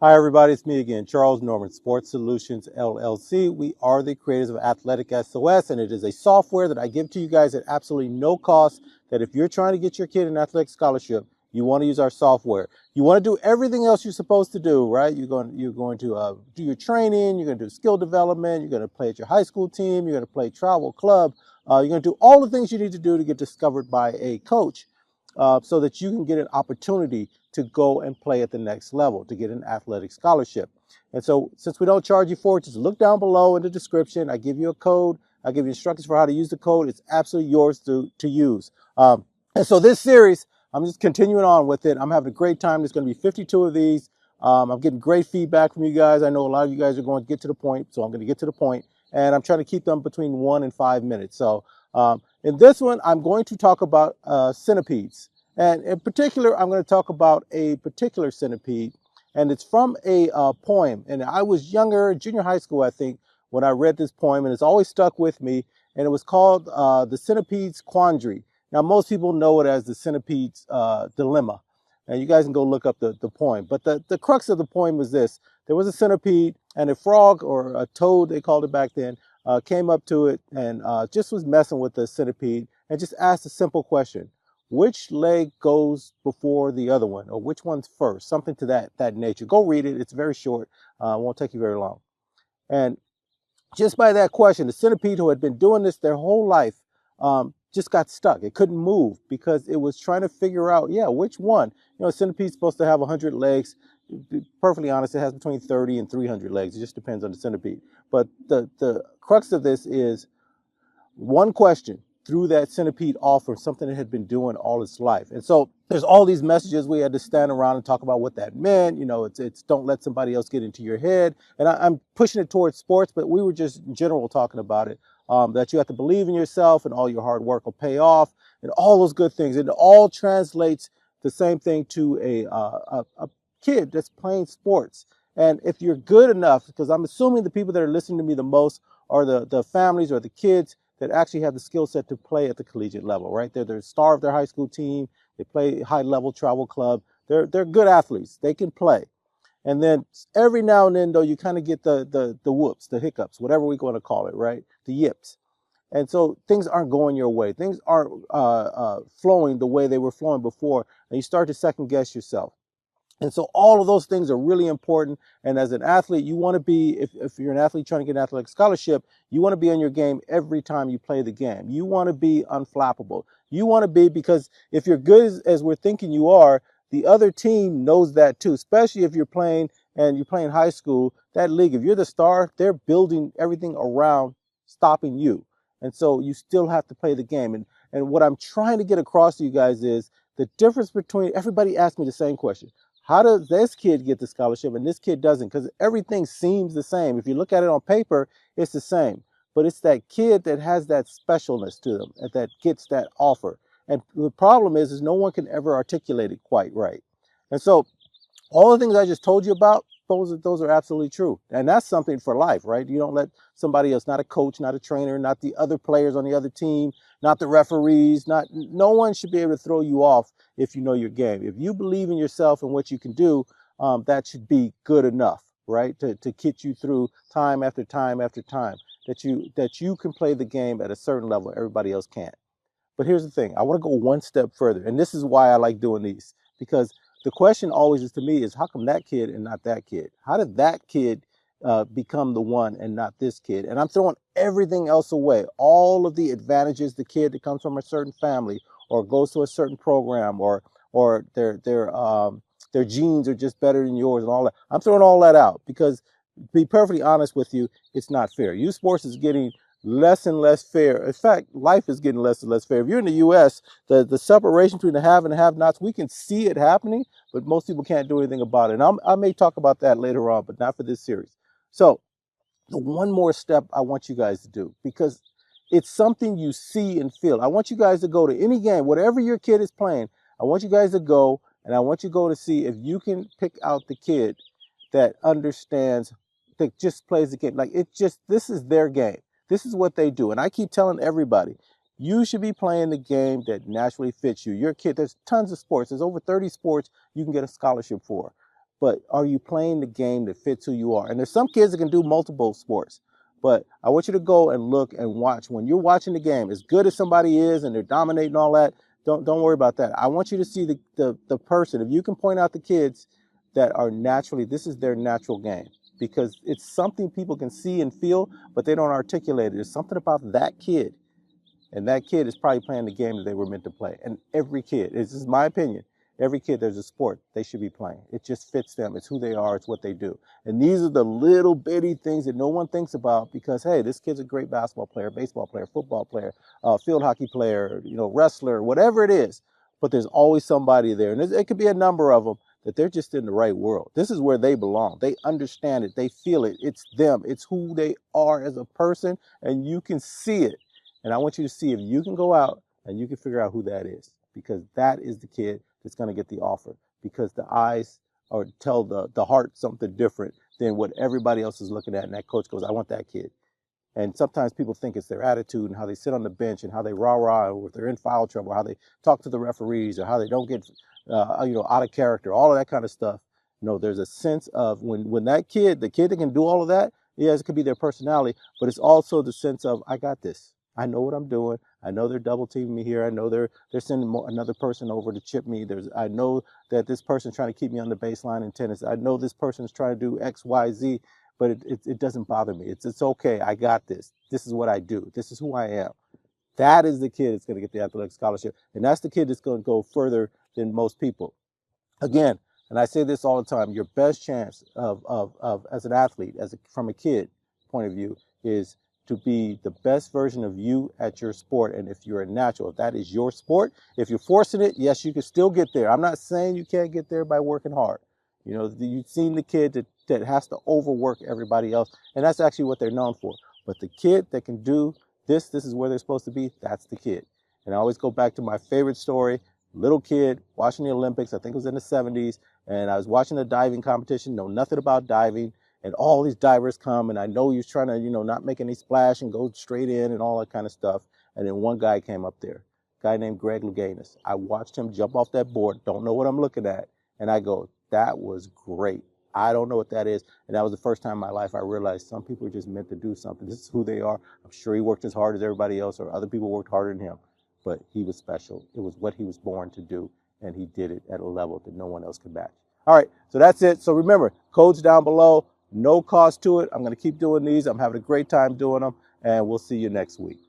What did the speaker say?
Hi, everybody. It's me again, Charles Norman, Sports Solutions LLC. We are the creators of AthleticSOS, and it is a software that I give to you guys at absolutely no cost. That if you're trying to get your kid an athletic scholarship, you want to use our software. You want to do everything else you're supposed to do, right? You're going to do your training. You're going to do skill development. You're going to play at your high school team. You're going to play travel club. You're going to do all the things you need to do to get discovered by a coach, so that you can get an opportunity to go and play at the next level, to get an athletic scholarship. And so since we don't charge you for it, just look down below in the description. I give you a code. I give you instructions for how to use the code. It's absolutely yours to use. And so this series, I'm just continuing on with it. I'm having a great time. There's going to be 52 of these. I'm getting great feedback from you guys. I know a lot of you guys are going to get to the point, so I'm going to get to the point. And I'm trying to keep them between 1 and 5 minutes. So in this one, I'm going to talk about centipedes. And in particular, I'm going to talk about a particular centipede. And it's from a poem. And I was younger, junior high school, I think, when I read this poem. And it's always stuck with me. And it was called The Centipede's Quandary. Now, most people know it as the centipede's dilemma. And you guys can go look up the poem. But the crux of the poem was this. There was a centipede, and a frog, or a toad, they called it back then, came up to it and just was messing with the centipede and just asked a simple question. Which leg goes before the other one, or which one's first? Something to that nature. Go read it. It's very short. It won't take you very long. And just by that question, the centipede, who had been doing this their whole life, just got stuck. It couldn't move because it was trying to figure out, which one. A centipede's supposed to have 100 legs. To be perfectly honest, it has between 30 and 300 legs. It just depends on the centipede. But the crux of this is one question threw that centipede off from something it had been doing all its life. And so there's all these messages. We had to stand around and talk about what that meant. It's don't let somebody else get into your head. And I'm pushing it towards sports, but we were just in general talking about it, that you have to believe in yourself and all your hard work will pay off and all those good things. It all translates the same thing to a kid that's playing sports. And if you're good enough, because I'm assuming the people that are listening to me the most are the families or the kids that actually have the skill set to play at the collegiate level, right? They're the star of their high school team. They play high-level travel club. They're good athletes. They can play. And then every now and then, though, you kind of get the whoops, the hiccups, whatever we're going to call it, right? The yips. And so things aren't going your way. Things aren't flowing the way they were flowing before, and you start to second-guess yourself. And so all of those things are really important. And as an athlete, you want to be, if you're an athlete trying to get an athletic scholarship, you want to be on your game every time you play the game. You want to be unflappable. You want to be, because if you're good as we're thinking you are, the other team knows that too, especially if you're playing high school, that league. If you're the star, they're building everything around stopping you. And so you still have to play the game. And what I'm trying to get across to you guys is the difference between, everybody asks me the same question. How does this kid get the scholarship and this kid doesn't? Because everything seems the same. If you look at it on paper, it's the same. But it's that kid that has that specialness to them and that gets that offer. And the problem is no one can ever articulate it quite right. And so all the things I just told you about, those are absolutely true. And that's something for life, right? You don't let somebody else, not a coach, not a trainer, not the other players on the other team, not the referees, no one should be able to throw you off if you know your game. If you believe in yourself and what you can do, that should be good enough, right? To get you through time after time after time, that you can play the game at a certain level everybody else can't. But here's the thing. I want to go one step further. And this is why I like doing these, because the question always is to me is, how come that kid and not that kid? How did that kid become the one and not this kid? And I'm throwing everything else away. All of the advantages, the kid that comes from a certain family or goes to a certain program, or their genes are just better than yours and all that. I'm throwing all that out because, to be perfectly honest with you, it's not fair. Youth sports is getting less and less fair. In fact, life is getting less and less fair. If you're in the U.S., the separation between the have and the have-nots, we can see it happening, but most people can't do anything about it. And I may talk about that later on, but not for this series. So the one more step I want you guys to do, because it's something you see and feel. I want you guys to go to any game, whatever your kid is playing. I want you guys to go, and I want you to go to see if you can pick out the kid that understands, that just plays the game. Like, this is their game. This is what they do. And I keep telling everybody, you should be playing the game that naturally fits you. Your kid, there's tons of sports. There's over 30 sports you can get a scholarship for. but are you playing the game that fits who you are? And there's some kids that can do multiple sports, but I want you to go and look and watch. When you're watching the game, as good as somebody is and they're dominating all that, don't worry about that. I want you to see the person. If you can point out the kids that are naturally, this is their natural game, because it's something people can see and feel, but they don't articulate it. There's something about that kid, and that kid is probably playing the game that they were meant to play. And every kid, this is my opinion, every kid, there's a sport they should be playing. It just fits them. It's who they are. It's what they do. And these are the little bitty things that no one thinks about because, hey, this kid's a great basketball player, baseball player, football player, field hockey player, wrestler, whatever it is. But there's always somebody there. And it could be a number of them that they're just in the right world. This is where they belong. They understand it. They feel it. It's them. It's who they are as a person, and you can see it. And I want you to see if you can go out and you can figure out who that is, because that is the kid that's going to get the offer, because the eyes or tell the heart something different than what everybody else is looking at. And that coach goes, I want that kid. And sometimes people think it's their attitude and how they sit on the bench and how they rah-rah, or if they're in foul trouble, or how they talk to the referees, or how they don't get, out of character, all of that kind of stuff. There's a sense of when that kid, the kid that can do all of that, yes, it could be their personality, but it's also the sense of, I got this. I know what I'm doing. I know they're double teaming me here. I know they're sending another person over to chip me. I know that this person's trying to keep me on the baseline in tennis. I know this person's trying to do X, Y, Z, but it doesn't bother me. It's okay. I got this. This is what I do. This is who I am. That is the kid that's going to get the athletic scholarship. And that's the kid that's going to go further than most people. Again, and I say this all the time, your best chance of as an athlete, from a kid point of view, is to be the best version of you at your sport. And if you're a natural, if that is your sport, if you're forcing it, yes, you can still get there. I'm not saying you can't get there by working hard. You've seen the kid that has to overwork everybody else, and that's actually what they're known for. But the kid that can do this is where they're supposed to be, that's the kid. And I always go back to my favorite story, little kid watching the Olympics, I think it was in the 70s, and I was watching a diving competition, know nothing about diving, and all these divers come, and I know he's trying to, not make any splash and go straight in and all that kind of stuff. And then one guy came up there, a guy named Greg Louganis. I watched him jump off that board, don't know what I'm looking at, and I go, that was great. I don't know what that is. And that was the first time in my life I realized some people are just meant to do something. This is who they are. I'm sure he worked as hard as everybody else, or other people worked harder than him, but he was special. It was what he was born to do, and he did it at a level that no one else could match. All right, so that's it. So remember, codes down below, no cost to it. I'm going to keep doing these. I'm having a great time doing them, and we'll see you next week.